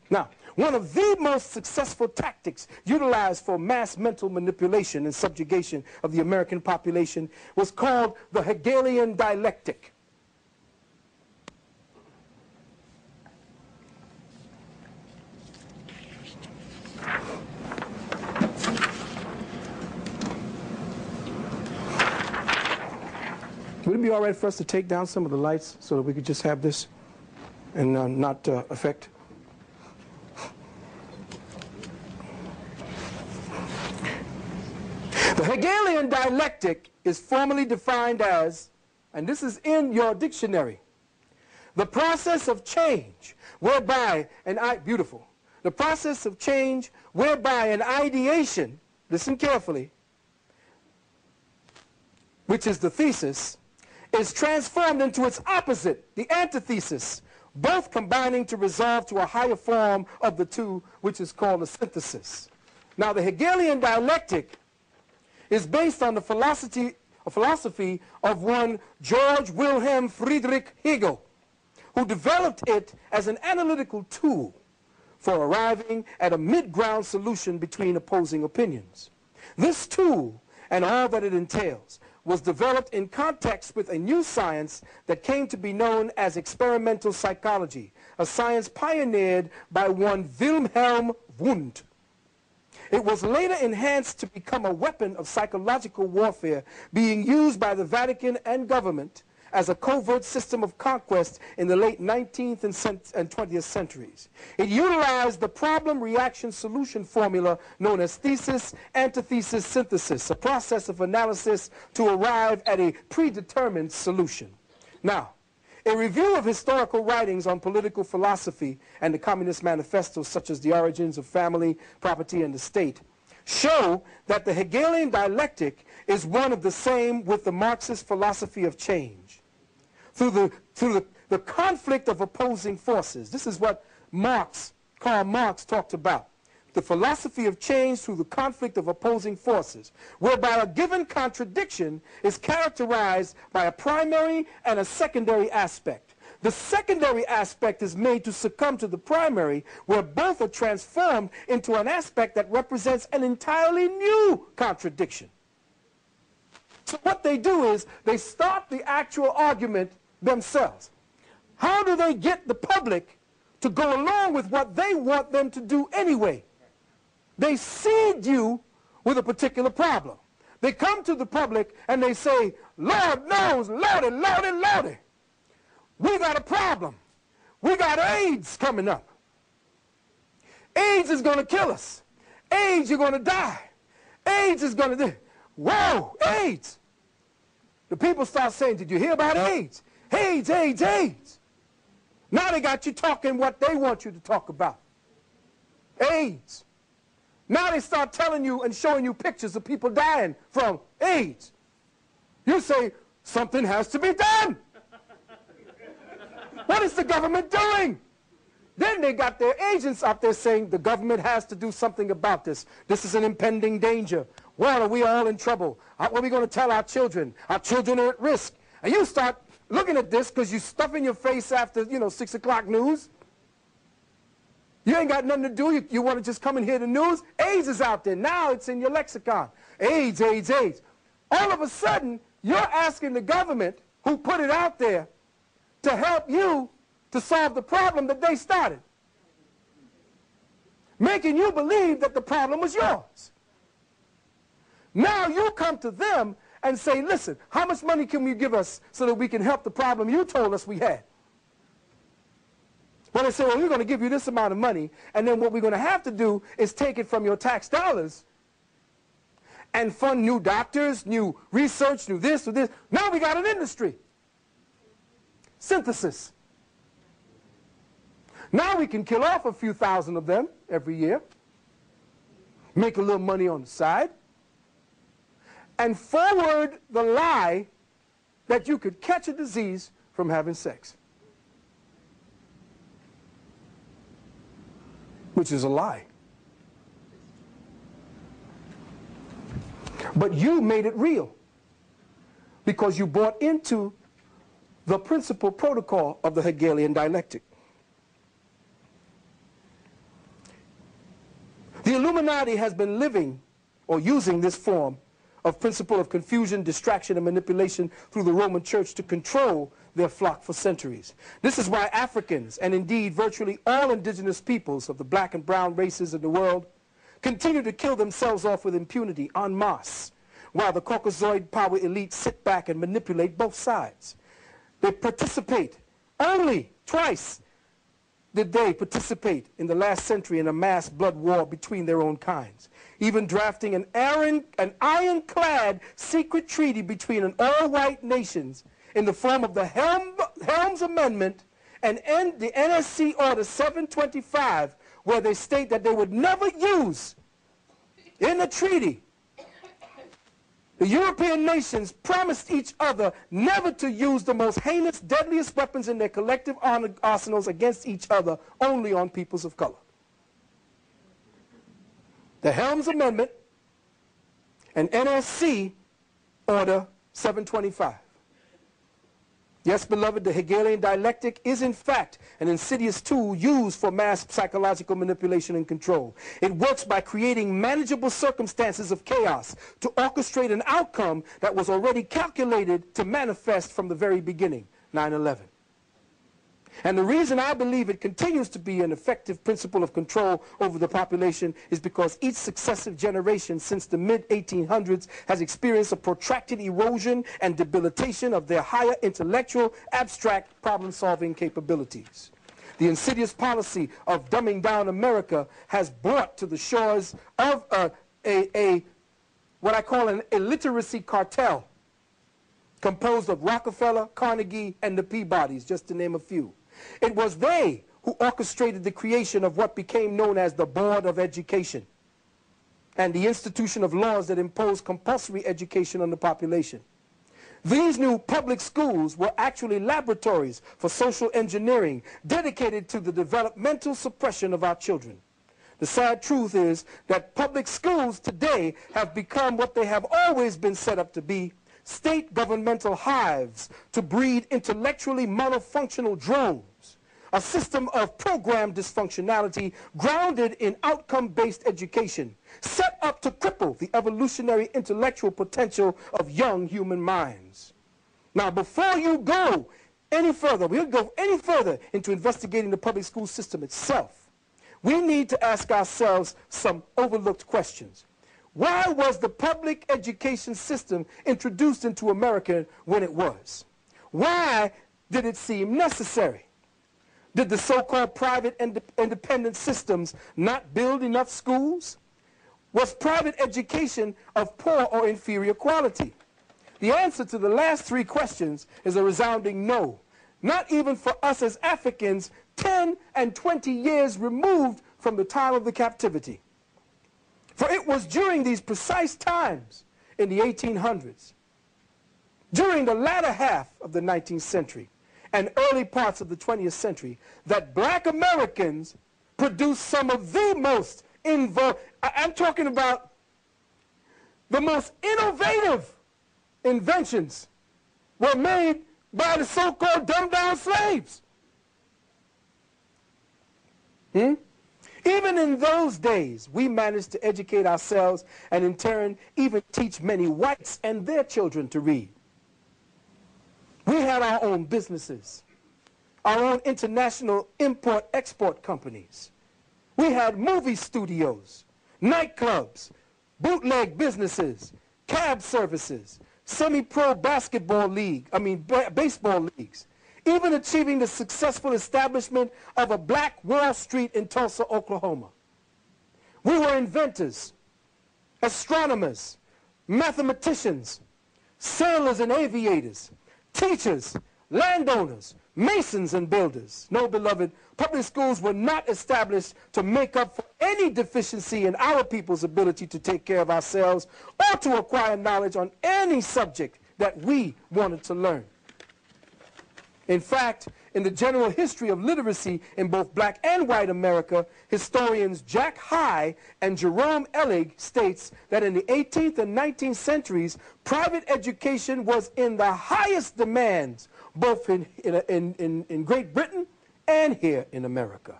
Now, one of the most successful tactics utilized for mass mental manipulation and subjugation of the American population was called the Hegelian dialectic. Would it be all right for us to take down some of the lights so that we could just have this and not affect? The Hegelian dialectic is formally defined as, and this is in your dictionary, the process of change whereby the process of change whereby an ideation, listen carefully, which is the thesis, is transformed into its opposite, the antithesis, both combining to resolve to a higher form of the two, which is called a synthesis. Now, the Hegelian dialectic is based on the philosophy of one George Wilhelm Friedrich Hegel, who developed it as an analytical tool for arriving at a mid-ground solution between opposing opinions. This tool, and all that it entails, was developed in context with a new science that came to be known as experimental psychology, a science pioneered by one Wilhelm Wundt. It was later enhanced to become a weapon of psychological warfare being used by the Vatican and government as a covert system of conquest in the late 19th and 20th centuries. It utilized the problem-reaction-solution formula known as thesis, antithesis, synthesis, a process of analysis to arrive at a predetermined solution. Now, a review of historical writings on political philosophy and the Communist manifestos, such as The Origins of Family, Property, and the State, show that the Hegelian dialectic is one of the same with the Marxist philosophy of change. Through the conflict of opposing forces. This is what Karl Marx talked about. The philosophy of change through the conflict of opposing forces, whereby a given contradiction is characterized by a primary and a secondary aspect. The secondary aspect is made to succumb to the primary, where both are transformed into an aspect that represents an entirely new contradiction. So what they do is they start the actual argument themselves. How do they get the public to go along with what they want them to do anyway? They seed you with a particular problem. They come to the public and they say, Lord knows, Lordy, Lordy, Lordy, we got a problem. We got AIDS coming up. AIDS is going to kill us. AIDS, you're going to die. AIDS is going to... Whoa, AIDS. The people start saying, did you hear about AIDS? AIDS, AIDS, AIDS. Now they got you talking what they want you to talk about. AIDS. Now they start telling you and showing you pictures of people dying from AIDS. You say, something has to be done. What is the government doing? Then they got their agents out there saying the government has to do something about this. This is an impending danger. Well, are we all in trouble? What are we going to tell our children? Our children are at risk. And you start looking at this because you're stuffing your face after, 6 o'clock news. You ain't got nothing to do. You want to just come and hear the news? AIDS is out there. Now it's in your lexicon. AIDS, AIDS, AIDS. All of a sudden, you're asking the government who put it out there to help you to solve the problem that they started, making you believe that the problem was yours. Now you come to them and say, listen, how much money can you give us so that we can help the problem you told us we had? Well, they say, well, we're going to give you this amount of money, and then what we're going to have to do is take it from your tax dollars and fund new doctors, new research, new this, new this. Now we got an industry. Synthesis. Now we can kill off a few thousand of them every year, make a little money on the side, and forward the lie that you could catch a disease from having sex, which is a lie. But you made it real because you bought into the principal protocol of the Hegelian dialectic. The Illuminati has been living or using this form of principle of confusion, distraction, and manipulation through the Roman Church to control their flock for centuries. This is why Africans, and indeed virtually all indigenous peoples of the black and brown races in the world, continue to kill themselves off with impunity en masse, while the Caucasoid power elite sit back and manipulate both sides. They participate. Only twice did they participate in the last century in a mass blood war between their own kinds, even drafting an ironclad secret treaty between an all-white nations in the form of the Helms Amendment and the NSC Order 725, where they state that they would never use, in the treaty, the European nations promised each other never to use the most heinous, deadliest weapons in their collective arsenals against each other, only on peoples of color. The Helms Amendment and NSC Order 725. Yes, beloved, the Hegelian dialectic is in fact an insidious tool used for mass psychological manipulation and control. It works by creating manageable circumstances of chaos to orchestrate an outcome that was already calculated to manifest from the very beginning, 9/11. And the reason I believe it continues to be an effective principle of control over the population is because each successive generation since the mid-1800s has experienced a protracted erosion and debilitation of their higher intellectual, abstract problem-solving capabilities. The insidious policy of dumbing down America has brought to the shores of what I call an illiteracy cartel, composed of Rockefeller, Carnegie, and the Peabodys, just to name a few. It was they who orchestrated the creation of what became known as the Board of Education and the institution of laws that imposed compulsory education on the population. These new public schools were actually laboratories for social engineering dedicated to the developmental suppression of our children. The sad truth is that public schools today have become what they have always been set up to be: state governmental hives to breed intellectually monofunctional drones, a system of programmed dysfunctionality grounded in outcome-based education, set up to cripple the evolutionary intellectual potential of young human minds. Now, before you go any further, we'll go any further into investigating the public school system itself, we need to ask ourselves some overlooked questions. Why was the public education system introduced into America when it was? Why did it seem necessary? Did the so-called private independent systems not build enough schools? Was private education of poor or inferior quality? The answer to the last three questions is a resounding no. Not even for us as Africans 10 and 20 years removed from the time of the captivity. For it was during these precise times in the 1800s, during the latter half of the 19th century and early parts of the 20th century, that black Americans produced some of the most I'm talking about the most innovative inventions were made by the so-called dumbed-down slaves. Even in those days, we managed to educate ourselves and in turn even teach many whites and their children to read. We had our own businesses, our own international import-export companies. We had movie studios, nightclubs, bootleg businesses, cab services, semi-pro baseball leagues, even achieving the successful establishment of a black Wall Street in Tulsa, Oklahoma. We were inventors, astronomers, mathematicians, sailors and aviators, teachers, landowners, masons and builders. No, beloved, public schools were not established to make up for any deficiency in our people's ability to take care of ourselves or to acquire knowledge on any subject that we wanted to learn. In fact, in the general history of literacy in both black and white America, historians Jack High and Jerome Ellig states that in the 18th and 19th centuries, private education was in the highest demands, both in Great Britain and here in America.